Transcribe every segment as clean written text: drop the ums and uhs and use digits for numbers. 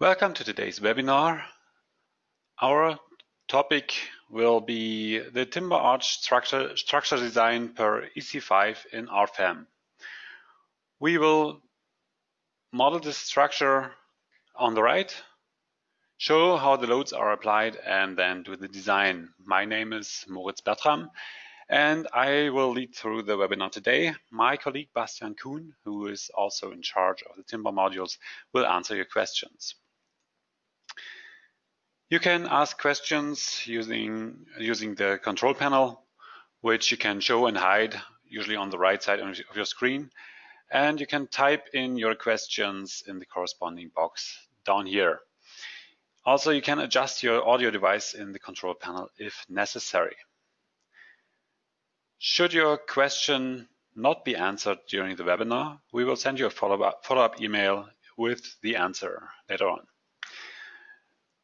Welcome to today's webinar. Our topic will be the timber arch structure design per EC5 in RFEM. We will model this structure on the right, show how the loads are applied, and then do the design. My name is Moritz Bertram, and I will lead through the webinar today. My colleague Bastian Kuhn, who is also in charge of the timber modules, will answer your questions. You can ask questions using the control panel, which you can show and hide, usually on the right side of your screen. And you can type in your questions in the corresponding box down here. Also, you can adjust your audio device in the control panel if necessary. Should your question not be answered during the webinar, we will send you a follow-up email with the answer later on.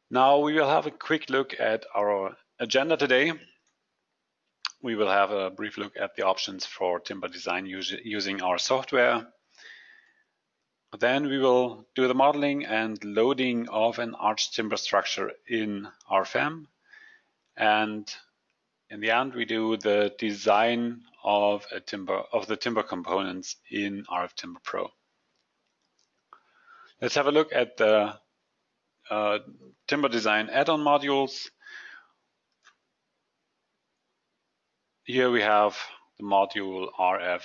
Now we will have a quick look at our agenda today. We will have a brief look at the options for timber design using our software. Then we will do the modeling and loading of an arch timber structure in RFEM. And in the end, we do the design of the timber components in RF Timber Pro. Let's have a look at the timber design add-on modules. Here we have the module RF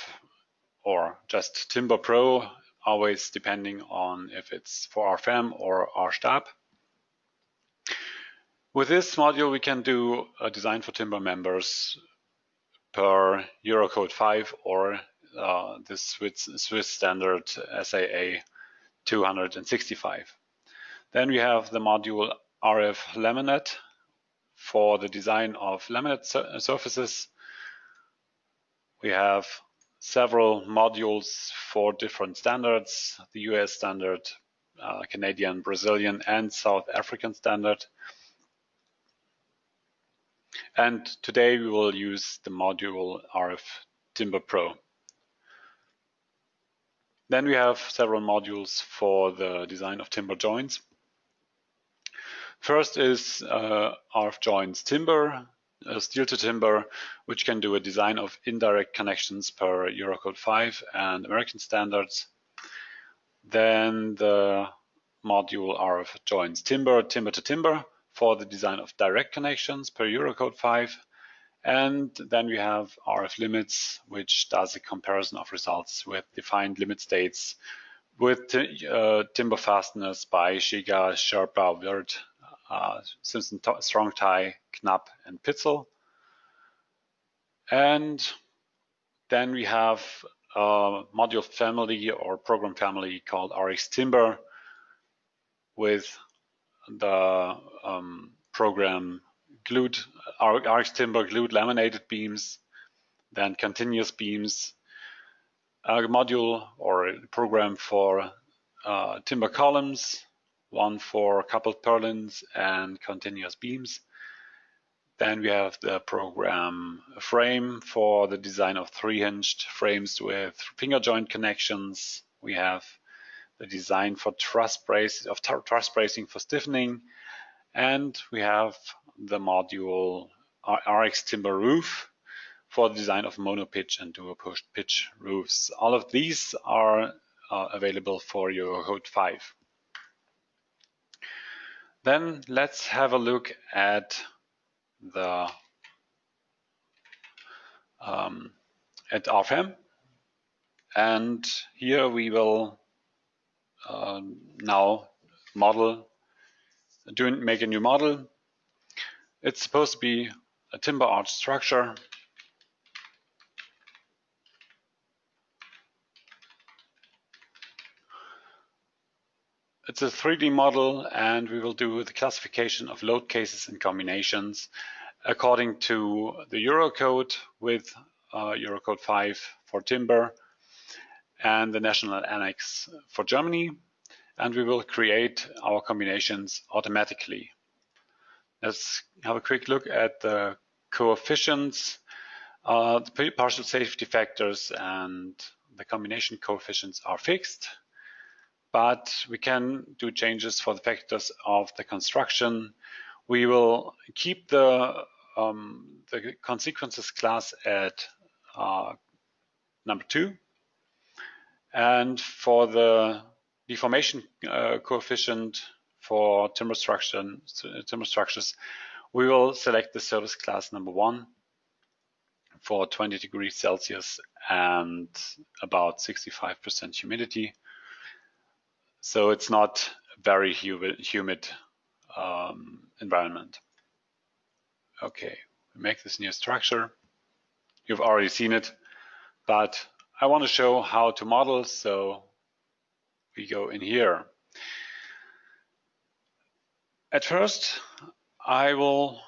or just Timber Pro, always depending on if it's for RFEM or RStab. With this module, we can do a design for timber members per Eurocode 5 or the Swiss standard SAA 265. Then we have the module RF Laminate for the design of laminate surfaces. We have several modules for different standards, the US standard, Canadian, Brazilian, and South African standard. And today we will use the module RF Timber Pro. Then we have several modules for the design of timber joints. First is RF Joints Timber, steel to timber, which can do a design of indirect connections per Eurocode 5 and American standards. Then the module RF Joints Timber, timber to timber, for the design of direct connections per Eurocode 5. And then we have RF Limits, which does a comparison of results with defined limit states with timber fasteners by Shiga, Sherpa, Wirth, Simpson Strong Tie, Knapp, and Pitzel. And then we have a module family or program family called RX Timber with the program RX Timber glued laminated beams, then continuous beams, a module or a program for timber columns, one for coupled purlins and continuous beams. Then we have the program frame for the design of 3-hinged frames with finger joint connections. We have the design for truss bracing for stiffening, and we have the module RX Timber Roof for the design of monopitch and dual pitch roofs. All of these are available for Eurocode 5. Then let's have a look at the at RFEM, and here we will now make a new model. It's supposed to be a timber arch structure. It's a 3D model, and we will do the classification of load cases and combinations according to the Eurocode with Eurocode 5 for timber and the national annex for Germany. And we will create our combinations automatically. Let's have a quick look at the coefficients. The partial safety factors and the combination coefficients are fixed. but we can do changes for the factors of the construction. We will keep the consequences class at number 2, and for the deformation coefficient for timber structures, we will select the service class number 1 for 20 degrees Celsius and about 65% humidity. So it's not very humid environment. Okay, we make this new structure. You've already seen it, but I want to show how to model, so we go in here. At first, I will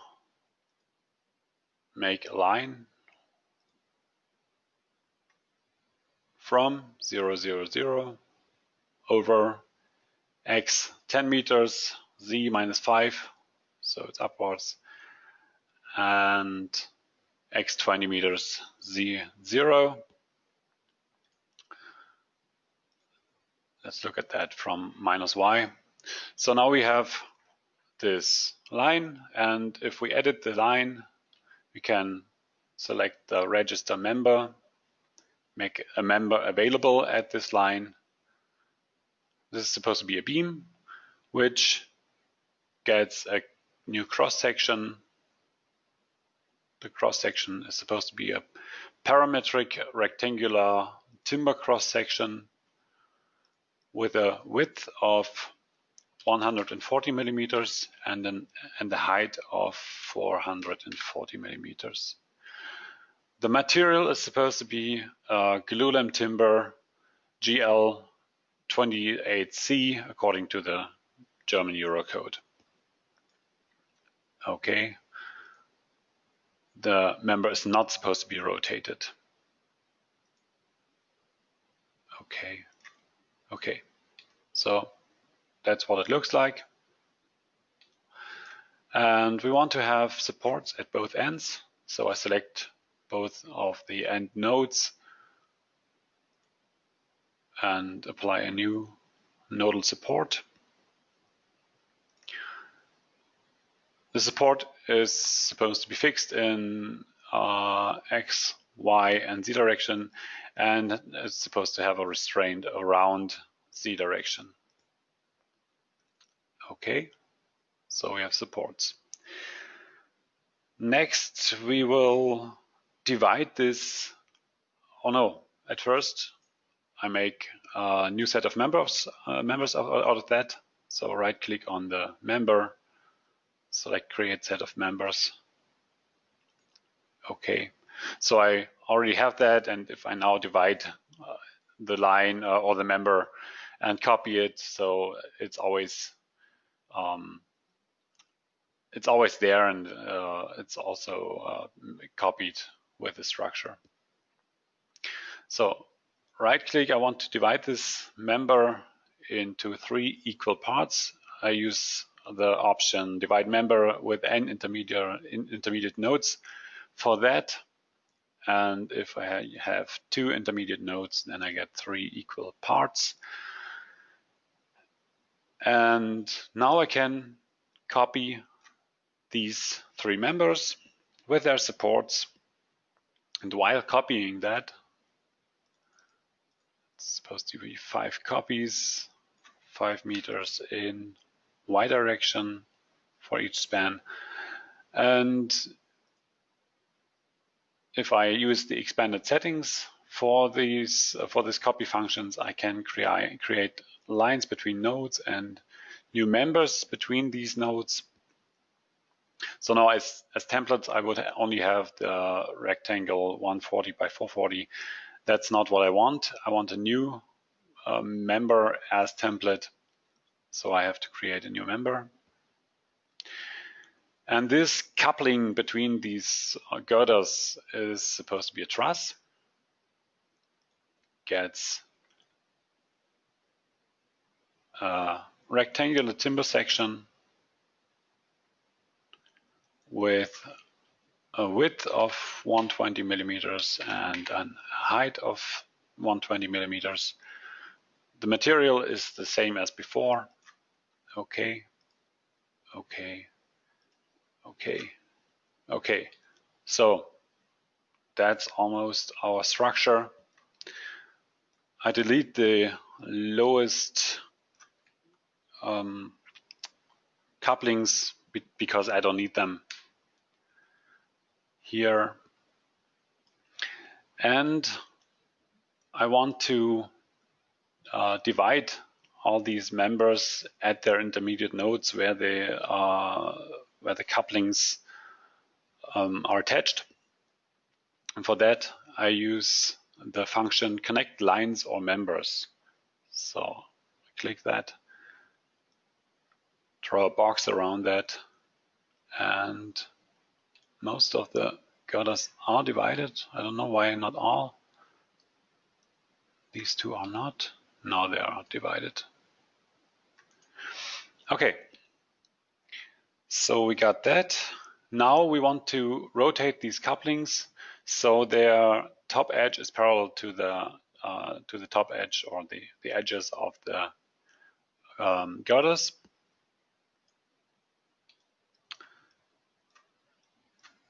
make a line from 0, 0, 0 over x 10 meters, z minus 5, so it's upwards, and x 20 meters, z 0. Let's look at that from minus y. So now we have this line, and if we edit the line, we can select the register member, make a member available at this line. This is supposed to be a beam, which gets a new cross-section. The cross-section is supposed to be a parametric rectangular timber cross-section with a width of 140 millimeters and a height of 440 millimeters. The material is supposed to be glulam timber GL 28C according to the German Eurocode. Okay. The member is not supposed to be rotated. Okay. So that's what it looks like. And we want to have supports at both ends. So I select both of the end nodes and apply a new nodal support. The support is supposed to be fixed in X, Y, and Z direction, and it's supposed to have a restraint around Z direction. Okay, so we have supports. Next, we will divide this. Oh no, at first I make a new set of members out of that. So right click on the member, select create set of members. Okay, so I already have that, and if I now divide the line or the member and copy it, so it's always there, and it's also copied with the structure. So right click, I want to divide this member into 3 equal parts. I use the option divide member with n intermediate nodes for that. And if I have 2 intermediate nodes, then I get 3 equal parts. And now I can copy these 3 members with their supports. And while copying that, it's supposed to be 5 copies, 5 meters in Y direction for each span. And if I use the expanded settings for these copy functions, I can create lines between nodes and new members between these nodes. So now as templates, I would only have the rectangle 140 by 440. That's not what I want. I want a new member as template. So I have to create a new member. And this coupling between these girders is supposed to be a truss. Gets a rectangular timber section with a width of 120 millimeters and a height of 120 millimeters. The material is the same as before. Okay, okay, okay, okay. So that's almost our structure. I delete the lowest couplings because I don't need them here. And I want to divide all these members at their intermediate nodes where the couplings are attached. And for that, I use the function connect lines or members. So click that, draw a box around that, and most of the girders are divided. I don't know why not all. These two are not. Now they are divided. Okay, so we got that. Now we want to rotate these couplings so their top edge is parallel to the top edge or the edges of the girders.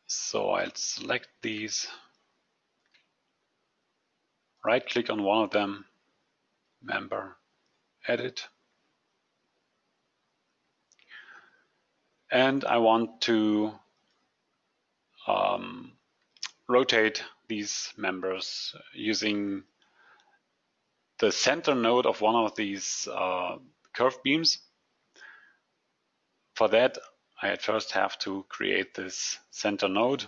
So I'll select these, right click on one of them, member, edit. And I want to rotate these members using the center node of one of these curved beams. For that, I at first have to create this center node.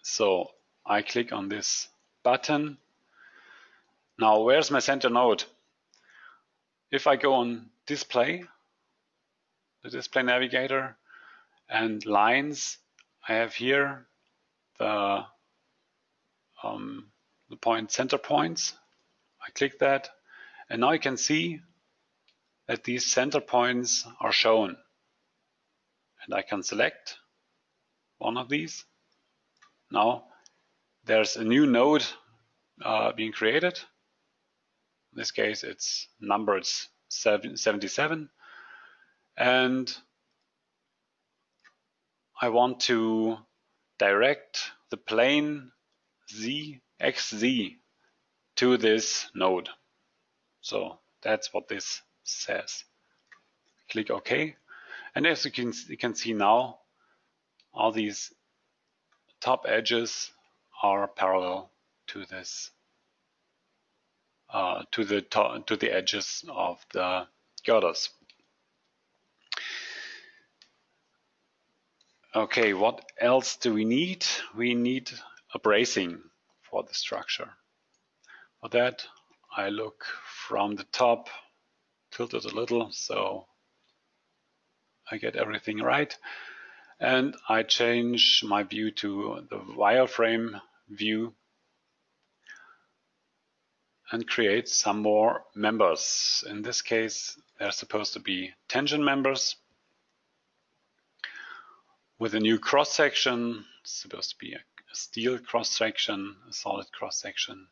So I click on this button. Now, where's my center node? If I go on display, the display navigator, and lines, I have here the point center points. I click that, and now you can see that these center points are shown. And I can select one of these. Now there's a new node being created. In this case, it's numbered 77. And I want to direct the plane xz to this node. So that's what this says. Click OK. And as you can see now, all these top edges are parallel to this, to the edges of the girders. Okay, what else do we need? We need a bracing for the structure. For that, I look from the top, tilt it a little so I get everything right, and I change my view to the wireframe view and create some more members. In this case, they're supposed to be tension members with a new cross section. It's supposed to be a steel cross section, a solid cross section.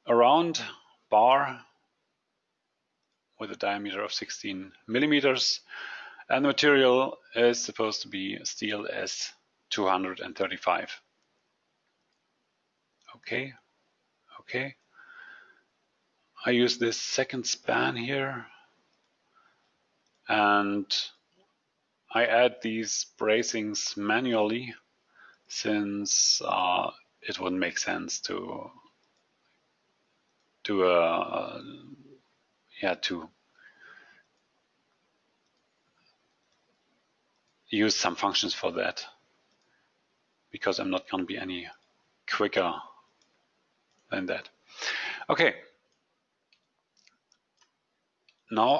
A round bar with a diameter of 16 millimeters, and the material is supposed to be steel S235. Okay, okay. I use this second span here, and I add these bracings manually since it wouldn't make sense to use some functions for that, because I'm not going to be any quicker than that. Okay. Now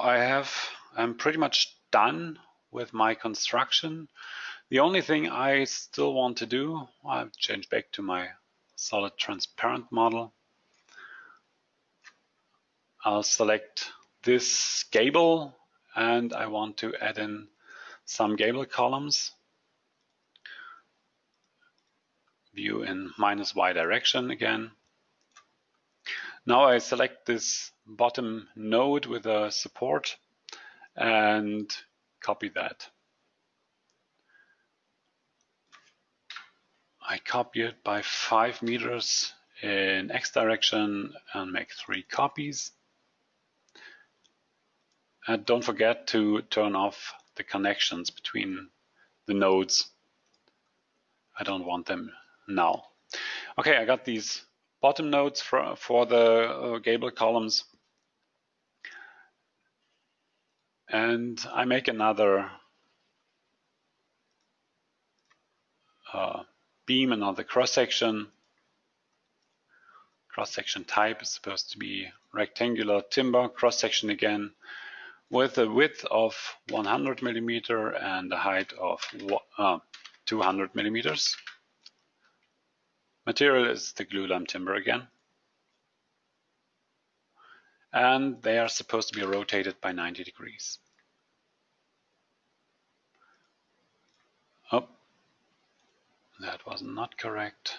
I'm pretty much done with my construction. The only thing I still want to do, I'll change back to my solid transparent model. I'll select this gable, and I want to add in some gable columns. View in -y direction again. Now I select this bottom node with a support and copy that. I copy it by 5 meters in X direction and make 3 copies. And don't forget to turn off the connections between the nodes. I don't want them now. Okay, I got these bottom nodes for the gable columns. And I make another beam, another cross-section. Cross-section type is supposed to be rectangular timber cross-section again, with a width of 100 millimeter and a height of 200 millimeters. Material is the glulam timber again. And they are supposed to be rotated by 90 degrees. Oh, that was not correct.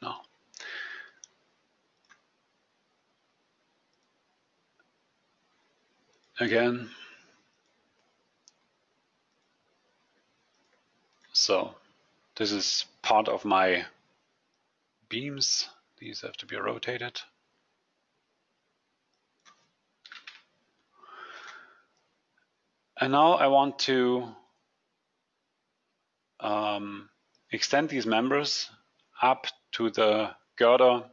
No. Again. So this is part of my beams. These have to be rotated. And now I want to extend these members up to the girder.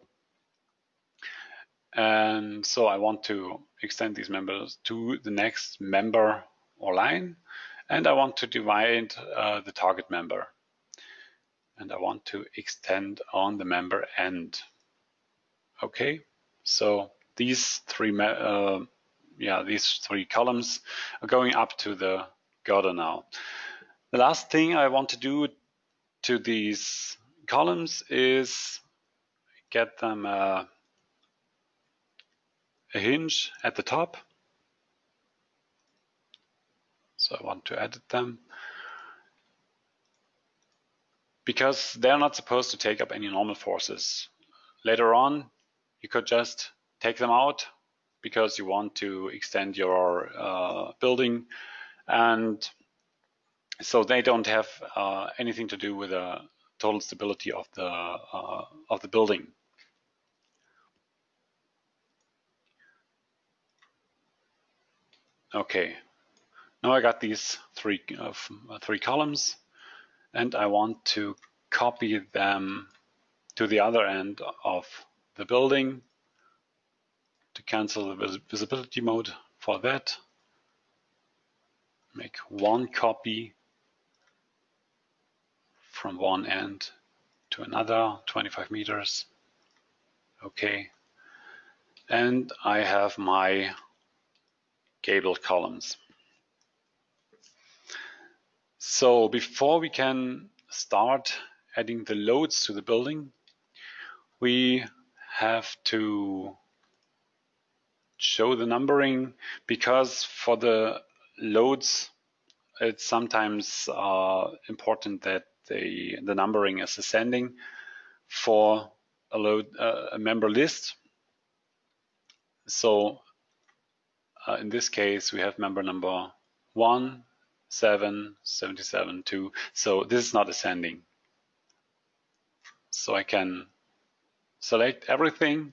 And so I want to extend these members to the next member or line. And I want to divide the target member. And I want to extend on the member end. Okay, so these three columns are going up to the girder now. The last thing I want to do to these columns is get them a hinge at the top. So I want to edit them because they're not supposed to take up any normal forces. Later on, you could just take them out because you want to extend your building, and so they don't have anything to do with the total stability of the building. Okay, now I got these three columns, and I want to copy them to the other end of the building. To cancel the visibility mode for that, make one copy from one end to another, 25 meters. Okay, and I have my gable columns. So before we can start adding the loads to the building, we have to show the numbering, because for the loads it's sometimes important that the numbering is ascending for a member list. So in this case we have member number 1, 7, 77, 2. So this is not ascending. So I can select everything,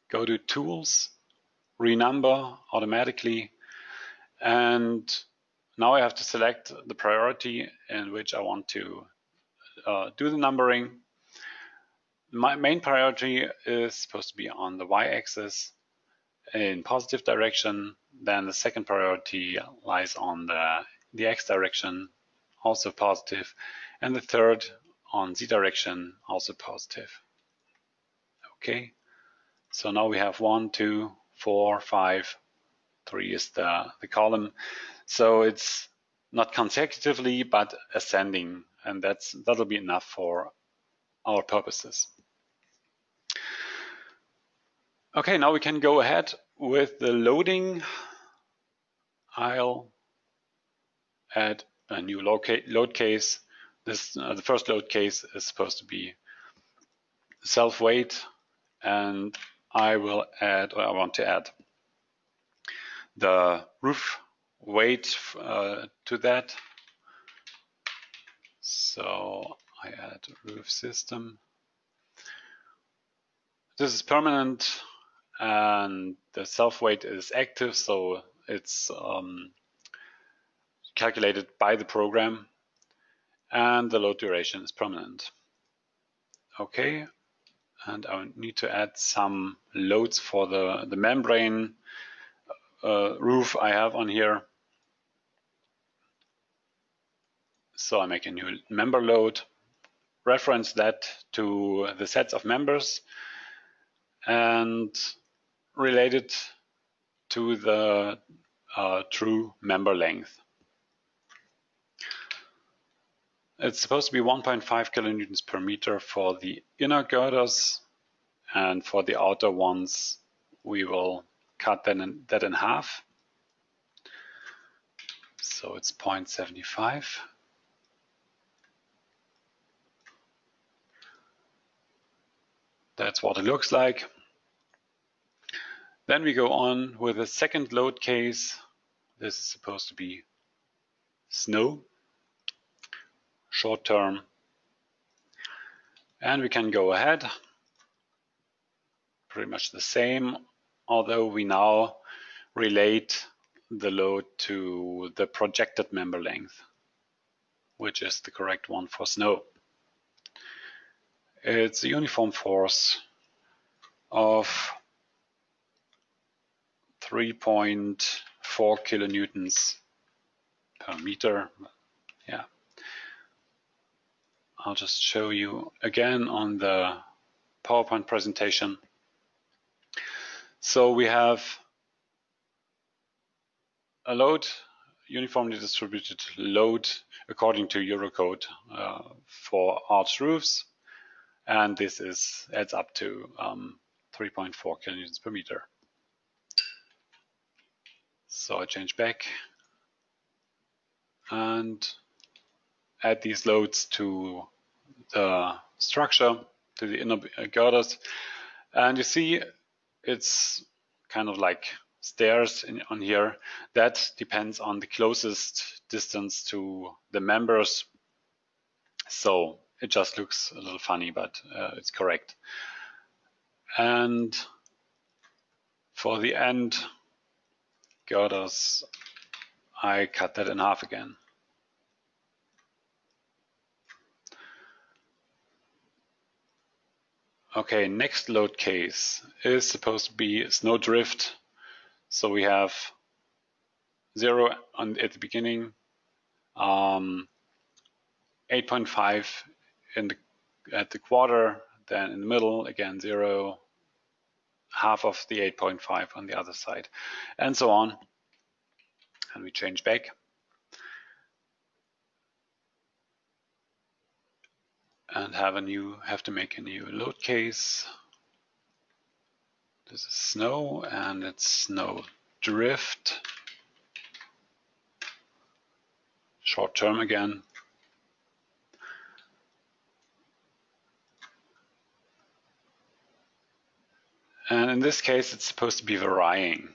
go to Tools, renumber automatically, and now I have to select the priority in which I want to do the numbering. My main priority is supposed to be on the y-axis in positive direction. Then the second priority lies on the x direction, also positive, and the third on z direction, also positive. Okay, so now we have 1, 2, 4, 5, 3 is the column. So it's not consecutively, but ascending, and that'll be enough for our purposes. Okay, now we can go ahead with the loading. I'll add a new load case. This the first load case is supposed to be self-weight, and I will add, or I want to add, the roof weight to that. So I add roof system. This is permanent, and the self-weight is active, so it's calculated by the program, and the load duration is permanent. Okay, and I need to add some loads for the membrane roof I have on here. So I make a new member load, reference that to the sets of members, and relate it to the true member length. It's supposed to be 1.5 kilonewtons per meter for the inner girders, and for the outer ones we will cut that in half. So it's 0.75. That's what it looks like. Then we go on with a second load case. This is supposed to be snow, short term. And we can go ahead, pretty much the same, although we now relate the load to the projected member length, which is the correct one for snow. It's a uniform force of 3.4 kilonewtons per meter. Yeah. I'll just show you again on the PowerPoint presentation. So we have a load, uniformly distributed load according to Eurocode for arched roofs, and this adds up to 3.4 kilonewtons per meter. So I change back and add these loads to the structure, to the inner girders, and you see it's kind of like stairs on here. That depends on the closest distance to the members, so it just looks a little funny, but it's correct. And for the end girders, I cut that in half again. Okay, next load case is supposed to be snow drift. So we have 0 at the beginning, 8.5 at the quarter, then in the middle again 0, half of the 8.5 on the other side, and so on. And we change back. And have to make a new load case. This is snow, and it's snow drift. Short term again. And in this case, it's supposed to be varying.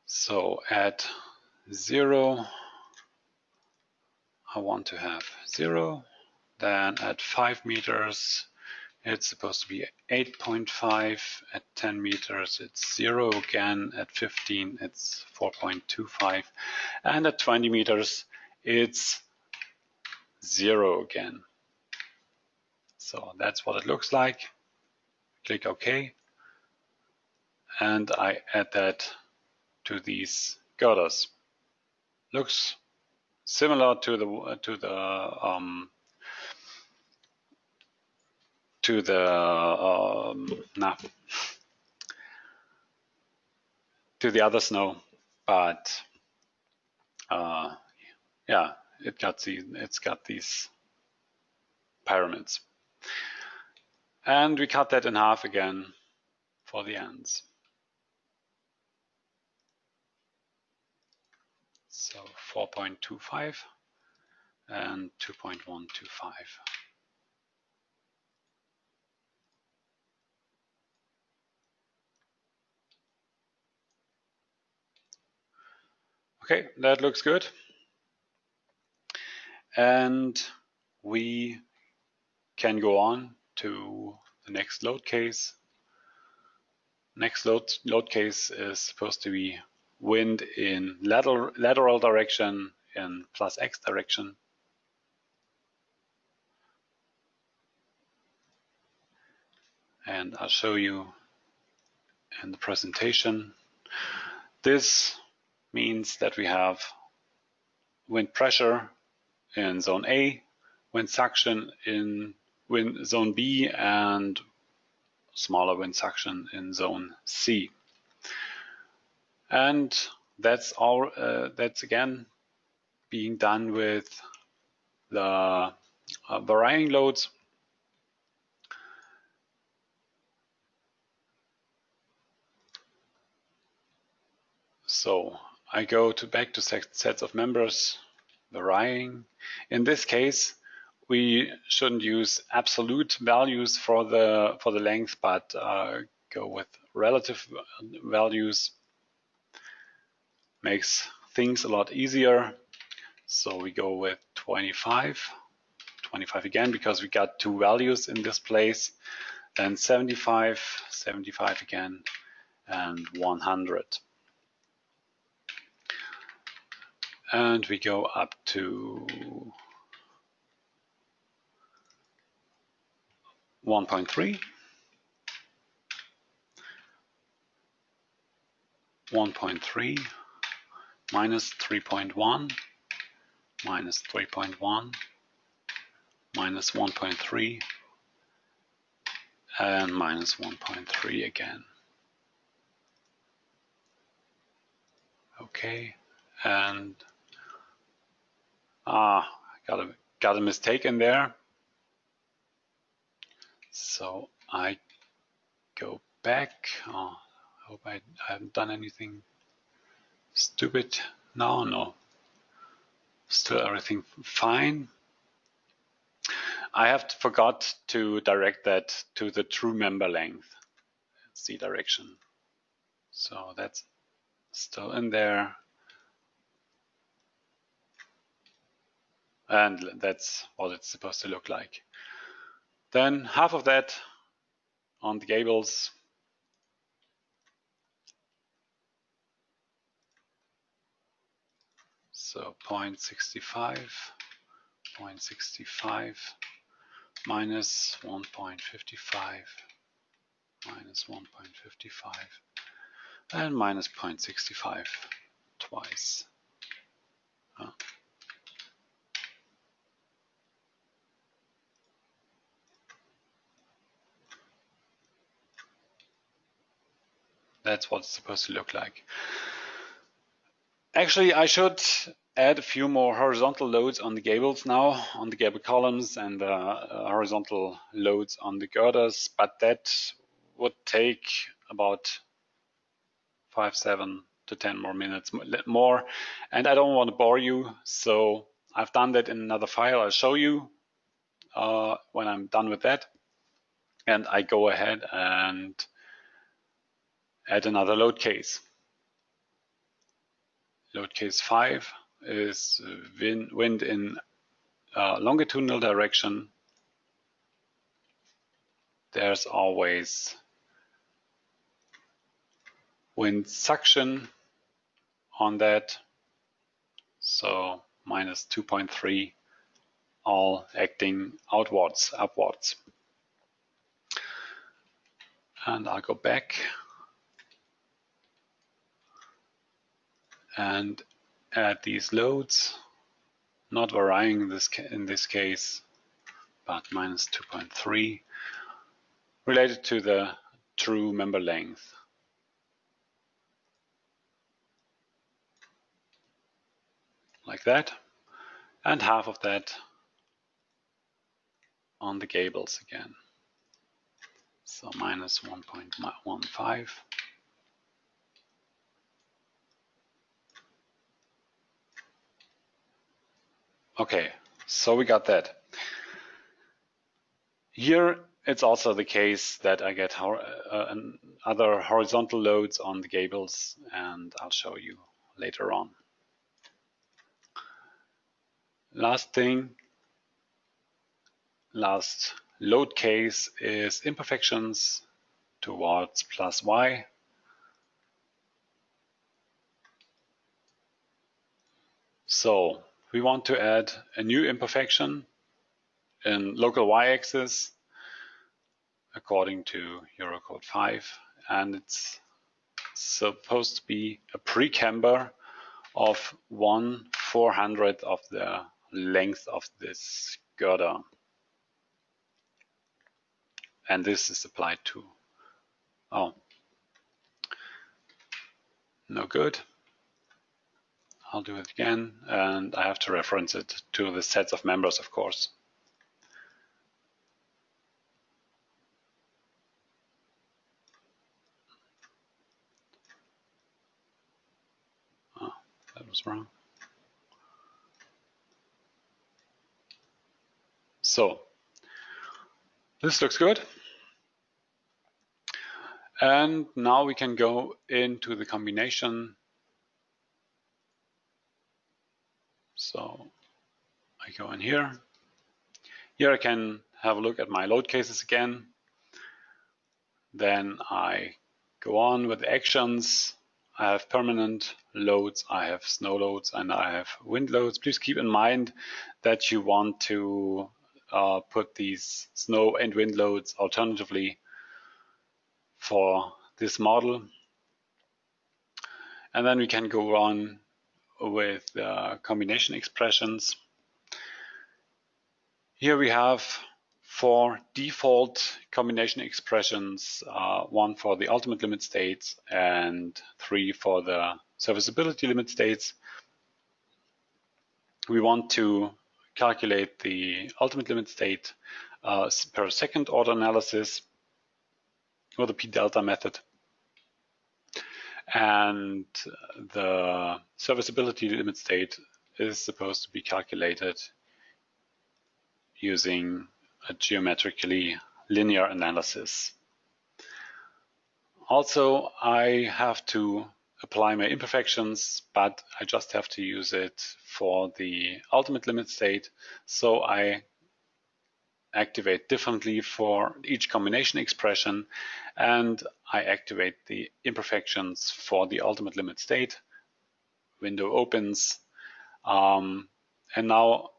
So at 0, I want to have 0. Then at 5 meters, it's supposed to be 8.5. At 10 meters, it's 0 again. At 15, it's 4.25. And at 20 meters, it's 0 again. So that's what it looks like. Click OK. And I add that to these girders. Looks similar to the other snow, but yeah, it's got these pyramids, and we cut that in half again for the ends. So 4.25 and 2.125. Okay, that looks good. And we can go on to the next load case. Next load case is supposed to be wind in lateral direction in plus x direction. And I'll show you in the presentation. This means that we have wind pressure in zone A, wind suction in zone B, and smaller wind suction in zone C. And that's all. That's again being done with the varying loads. So I go back to sets of members, varying. In this case, we shouldn't use absolute values for the length, but go with relative values. Makes things a lot easier. So we go with 25 again, because we got two values in this place, then 75 again, and 100. And we go up to 1.3, 1.3, minus 3.1, minus 3.1, minus 1.3, and minus 1.3 again. Okay, and got a mistake in there. So I go back. Oh, I hope I haven't done anything stupid. No. Still everything fine. I have forgot to direct that to the true member length. It's the direction. So that's still in there. And that's what it's supposed to look like. Then half of that on the gables. So 0.65, 0.65, minus 1.55, minus 1.55, and minus 0.65 twice. That's what it's supposed to look like. Actually, I should add a few more horizontal loads on the gables now, on the gable columns, and horizontal loads on the girders, but that would take about 7 to 10 more minutes more, and I don't want to bore you, so I've done that in another file. I'll show you when I'm done with that, and I go ahead and add another load case. Load case 5 is wind in longitudinal direction. There's always wind suction on that, so minus 2.3, all acting upwards. And I'll go back and add these loads, not varying in this case, but minus 2.3, related to the true member length. Like that, and half of that on the gables again. So minus 1.15. Okay, so we got that. Here it's also the case that I get other horizontal loads on the gables, and I'll show you later on. Last load case is imperfections towards plus y. So we want to add a new imperfection in local y-axis according to Eurocode 5, and it's supposed to be a precamber of 1/400 of the length of this girder. And this is applied to, oh, no good. I'll do it again, and I have to reference it to the sets of members, of course. Oh, that was wrong. So this looks good. And now we can go into the combination. So I go in here. Here I can have a look at my load cases again. Then I go on with actions. I have permanent loads, I have snow loads, and I have wind loads. Please keep in mind that you want to put these snow and wind loads alternatively for this model. And then we can go on with combination expressions. Here we have 4 default combination expressions, 1 for the ultimate limit states and 3 for the serviceability limit states. We want to calculate the ultimate limit state per second order analysis or the p-delta method. And the serviceability limit state is supposed to be calculated using a geometrically linear analysis. Also, I have to apply my imperfections, but I just have to use it for the ultimate limit state. So I activate differently for each combination expression, and I activate the imperfections for the ultimate limit state. Window opens, and now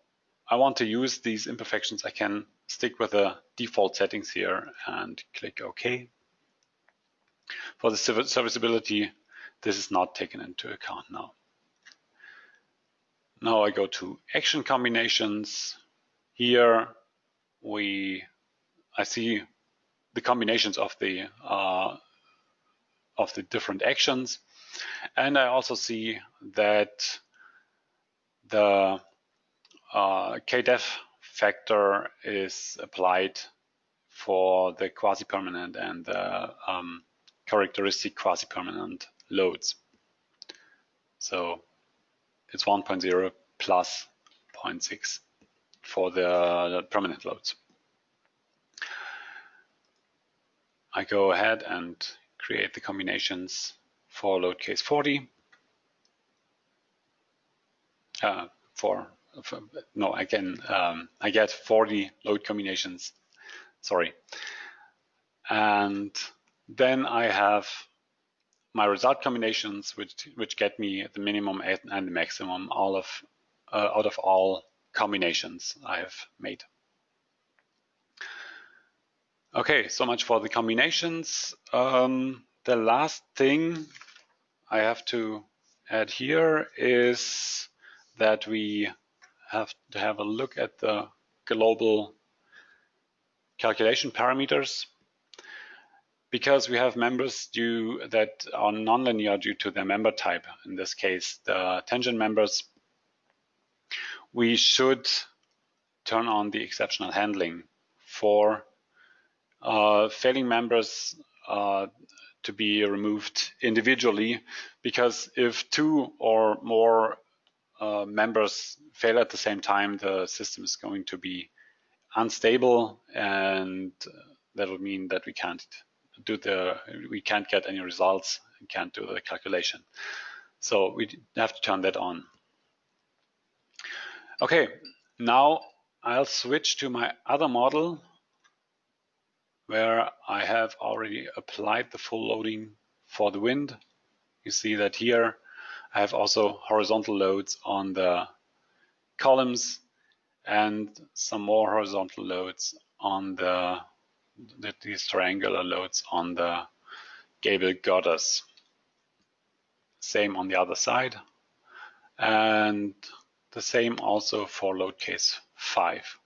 I want to use these imperfections. I can stick with the default settings here and click OK. For the serviceability, this is not taken into account now. Now I go to action combinations. Here I see the combinations of the different actions, and I also see that the k-def factor is applied for the quasi-permanent and the characteristic quasi-permanent loads. So it's 1.0 plus 0.6 for the permanent loads. I go ahead and create the combinations for load case 40. I get 40 load combinations, sorry. And then I have my result combinations, which get me the minimum and the maximum out of all combinations I have made. Okay, so much for the combinations. The last thing I have to add here is that we have to have a look at the global calculation parameters, because we have members that are nonlinear due to their member type. In this case, the tangent members. We should turn on the exceptional handling for failing members to be removed individually, because if 2 or more members fail at the same time, the system is going to be unstable, and that would mean that we can't get any results, we can't do the calculation. So we have to turn that on. Okay, now I'll switch to my other model where I have already applied the full loading for the wind. You see that here I have also horizontal loads on the columns and some more horizontal loads on these triangular loads on the gable girders. Same on the other side, and the same also for load case 5.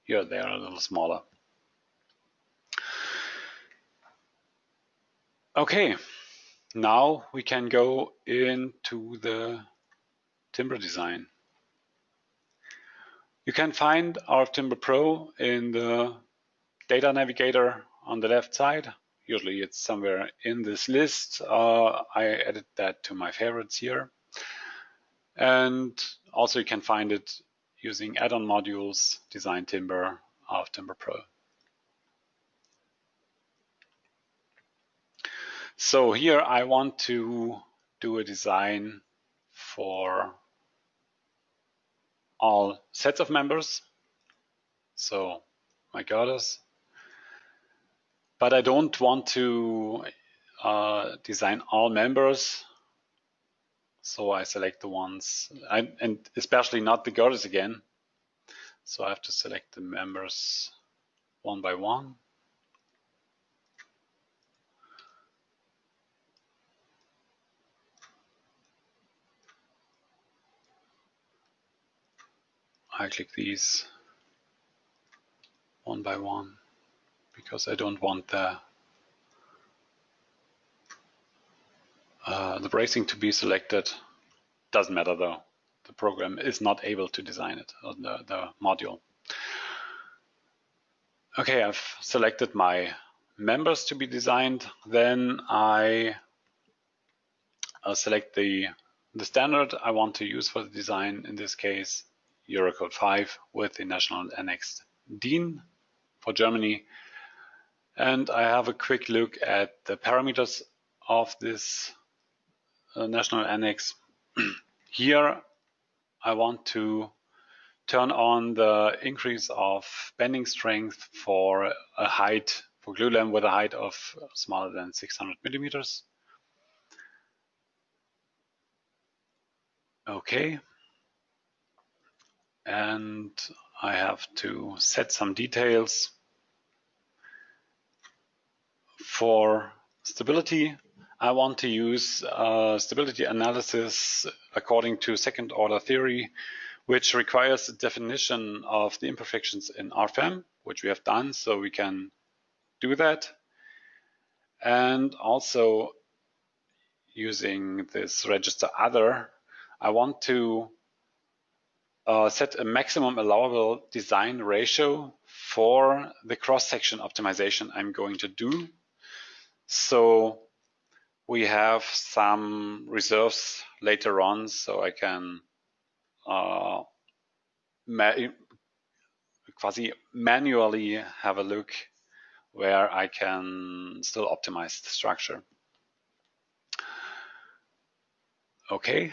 Here they are a little smaller. Okay, now we can go into the timber design. You can find our Timber Pro in the data navigator on the left side. Usually it's somewhere in this list. I added that to my favorites here. And also you can find it using add-on modules, Design Timber of Timber Pro. So here I want to do a design for all sets of members, so my girders, but I don't want to design all members, so I select the ones, and especially not the girders again, so I have to select the members one by one. I click these one by one because I don't want the bracing to be selected. Doesn't matter though. The program is not able to design it, or the module. Okay, I've selected my members to be designed. Then I select the standard I want to use for the design, in this case Eurocode 5 with the national annex DIN for Germany. And I have a quick look at the parameters of this national annex. Here I want to turn on the increase of bending strength for a height, for glulam with a height of smaller than 600 millimeters. Okay. And I have to set some details. For stability, I want to use stability analysis according to second order theory, which requires a definition of the imperfections in RFEM, which we have done, so we can do that. And also using this register other, I want to set a maximum allowable design ratio for the cross-section optimization I'm going to do. So we have some reserves later on, so I can quasi manually have a look where I can still optimize the structure. Okay.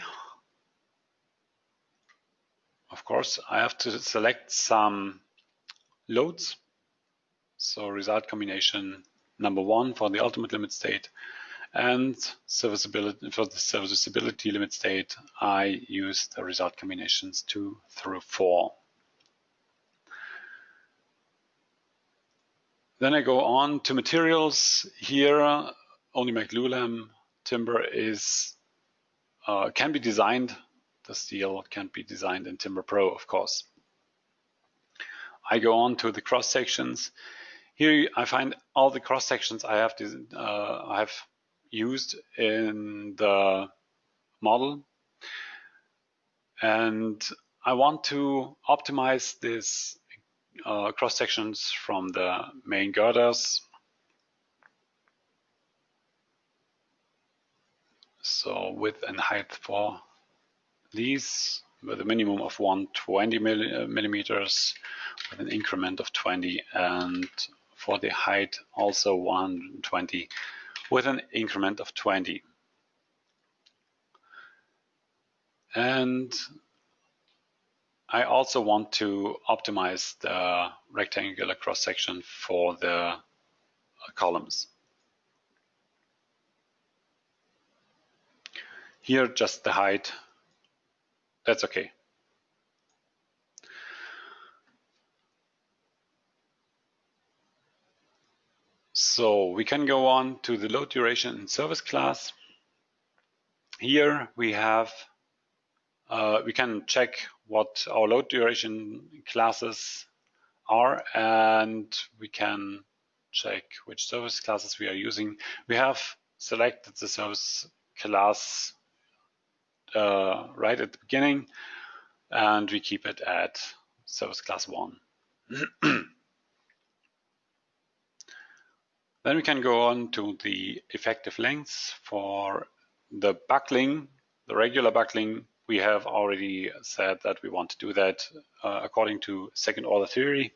Of course, I have to select some loads. So result combination number 1 for the ultimate limit state, and serviceability for the serviceability limit state, I use the result combinations 2 through 4. Then I go on to materials. Here, only my glulam timber is can be designed. The steel can be designed in Timber Pro, of course. I go on to the cross sections. Here I find all the cross sections I have used in the model, and I want to optimize this cross sections from the main girders. So width and height for these with a minimum of 120 millimeters with an increment of 20, and for the height also 120 with an increment of 20. And I also want to optimize the rectangular cross-section for the columns. Here, just the height, that's okay. So we can go on to the load duration in service class. Here we have, we can check what our load duration classes are, and we can check which service classes we are using. We have selected the service class right at the beginning, and we keep it at service class 1. Then we can go on to the effective lengths. For the buckling, the regular buckling, we have already said that we want to do that according to second order theory.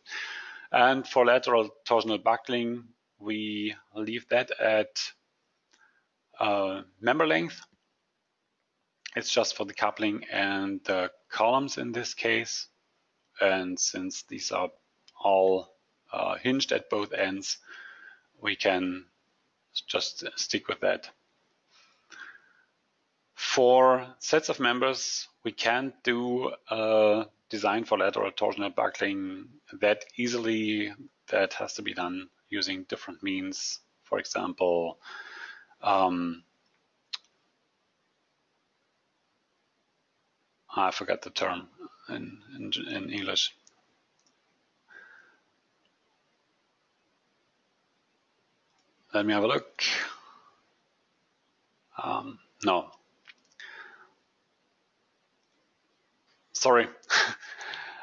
And for lateral torsional buckling, we leave that at member length. It's just for the coupling and the columns in this case. And since these are all hinged at both ends, we can just stick with that. For sets of members, we can't do a design for lateral torsional buckling that easily. That has to be done using different means. For example, I forgot the term in English. Let me have a look. No. Sorry.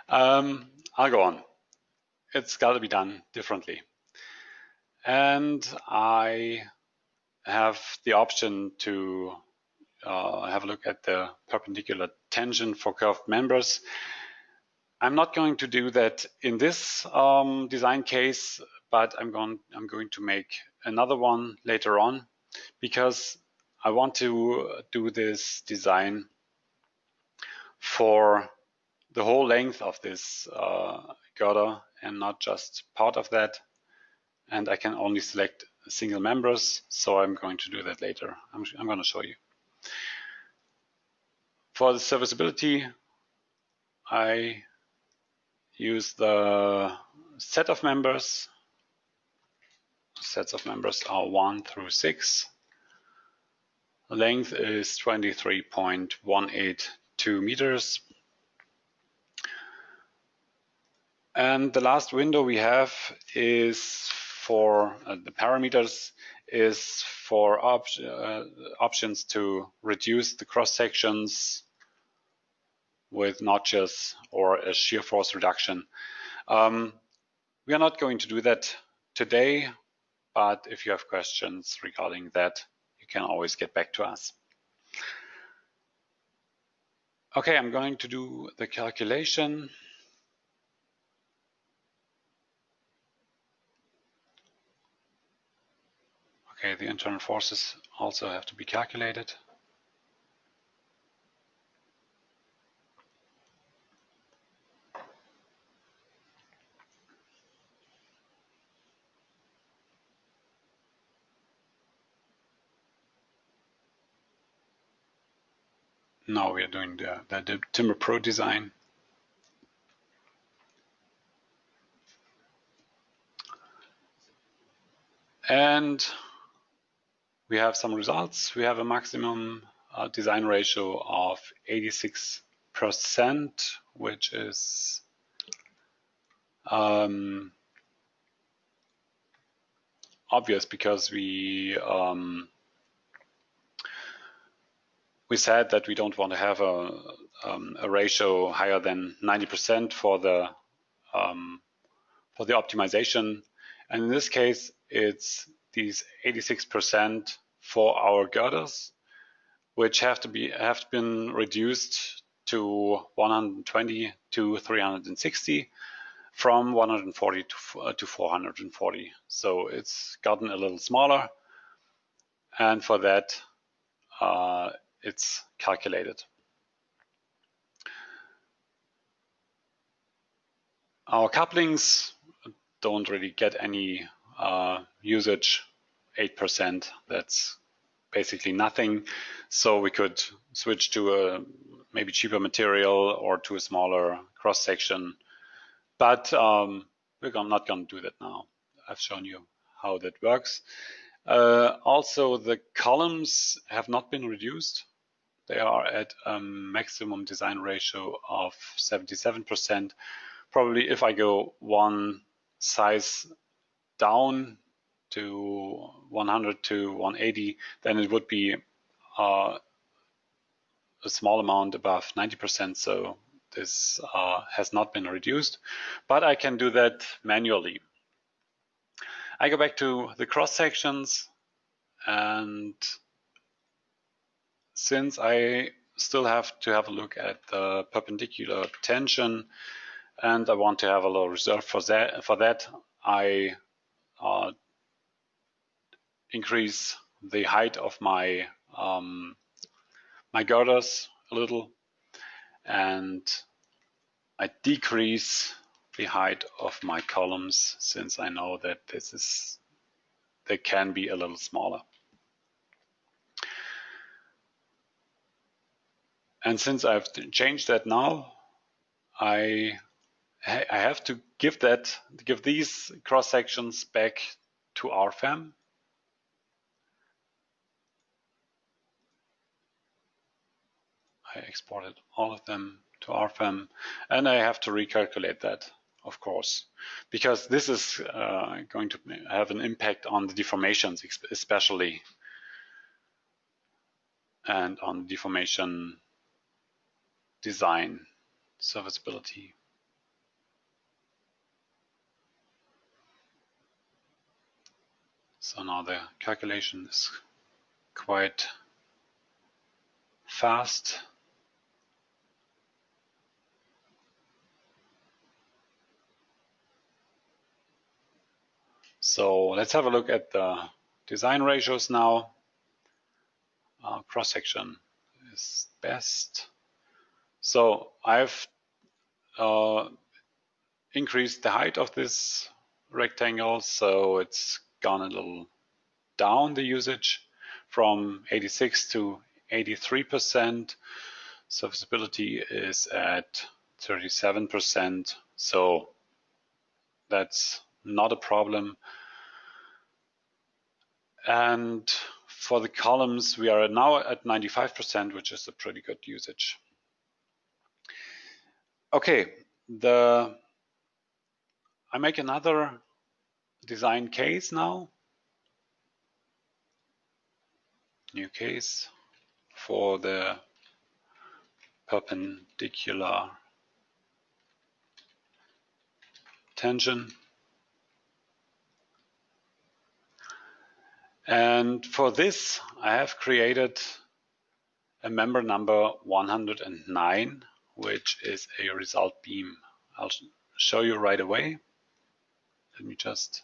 I'll go on. It's got to be done differently. And I have the option to have a look at the perpendicular tangent for curved members. I'm not going to do that in this design case, but I'm going to make another one later on, because I want to do this design for the whole length of this girder and not just part of that. And I can only select single members, so I'm going to do that later. I'm going to show you. For the serviceability, I use the set of members. Sets of members are 1 through 6. The length is 23.182 meters. And the last window we have is for the parameters, is for options to reduce the cross sections with notches or a shear force reduction. We are not going to do that today, but if you have questions regarding that, you can always get back to us. Okay, I'm going to do the calculation. Okay, the internal forces also have to be calculated. Now we are doing the Timber Pro design. And we have some results. We have a maximum design ratio of 86%, which is obvious because we said that we don't want to have a ratio higher than 90% for the optimization, and in this case it's these 86% for our girders, which have been reduced to 120 to 360, from 140 to 440. So it's gotten a little smaller, and for that it's calculated. Our couplings don't really get any usage, 8%, that's basically nothing. So we could switch to a maybe cheaper material or to a smaller cross section, but we're not going to do that now. I've shown you how that works. Also, the columns have not been reduced. They are at a maximum design ratio of 77%. Probably if I go one size down to 100 to 180, then it would be a small amount above 90%. So this has not been reduced, but I can do that manually. I go back to the cross sections, and since I still have to have a look at the perpendicular tension, and I want to have a little reserve for that, I increase the height of my my girders a little, and I decrease the height of my columns, since I know that they can be a little smaller. And since I've changed that now, I have to give these cross sections back to RFEM. I exported all of them to RFEM, and I have to recalculate that, of course, because this is going to have an impact on the deformations especially, and on deformation design serviceability. So now the calculation is quite fast. So let's have a look at the design ratios now. Cross section is best. So I've increased the height of this rectangle, so it's gone a little down, the usage, from 86 to 83%. Serviceability is at 37%, so that's not a problem. And for the columns, we are now at 95%, which is a pretty good usage. Okay, I make another design case now. New case for the perpendicular tension. And for this, I have created a member number 109, which is a result beam. I'll show you right away. Let me just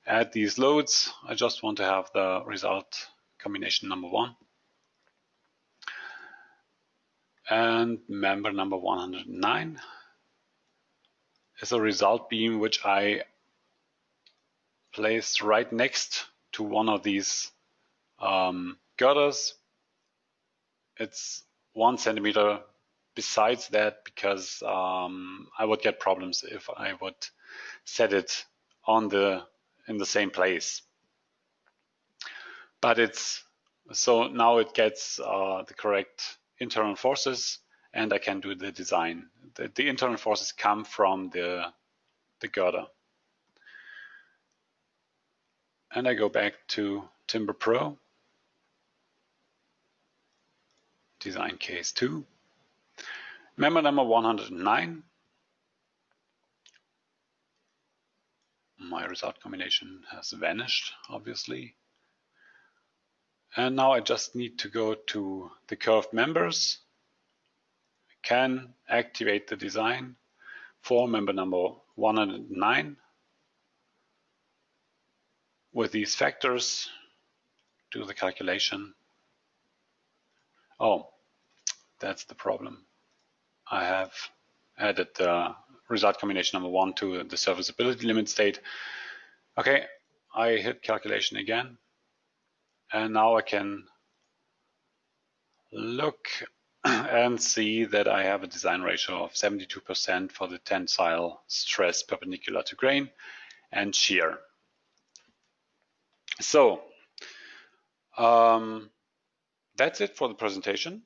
add these loads. I just want to have the result combination number 1. And member number 109 is a result beam which I placed right next to one of these girders. It's 1 centimeter besides that, because I would get problems if I would set it in the same place. But so now it gets the correct internal forces, and I can do the design. The internal forces come from the girder. And I go back to Timber Pro, design case 2, member number 109. My result combination has vanished, obviously. And now I just need to go to the curved members, can activate the design for member number 109 with these factors, do the calculation. Oh, that's the problem. I have added the result combination number 1 to the serviceability limit state. Okay, I hit calculation again, and now I can look and see that I have a design ratio of 72% for the tensile stress perpendicular to grain and shear. So that's it for the presentation.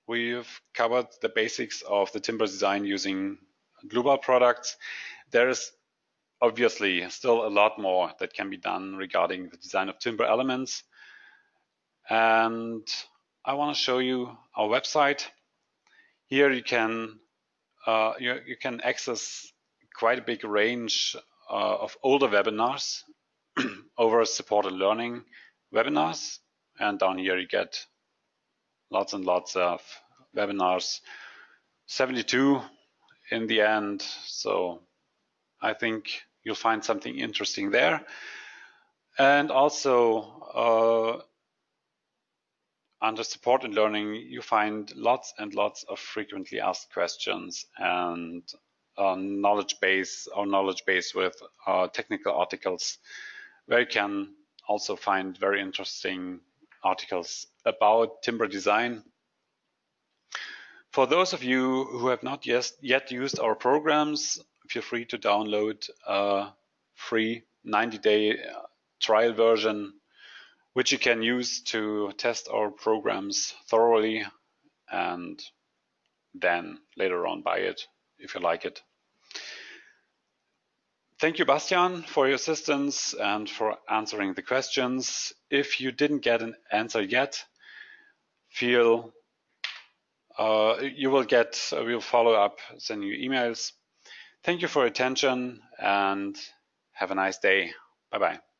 We've covered the basics of the timber design using Dlubal products. There is obviously still a lot more that can be done regarding the design of timber elements. And I want to show you our website. Here you can access quite a big range of older webinars over supported learning webinars, and down here you get lots and lots of webinars, 72 in the end. So I think you'll find something interesting there. And also under support and learning, you find lots and lots of frequently asked questions and knowledge base with technical articles, where you can also find very interesting articles about timber design. For those of you who have not yet used our programs, feel free to download a free 90-day trial version, which you can use to test our programs thoroughly and then later on buy it if you like it. Thank you, Bastian, for your assistance and for answering the questions. If you didn't get an answer yet, we'll follow up, send you emails. Thank you for your attention and have a nice day. Bye-bye.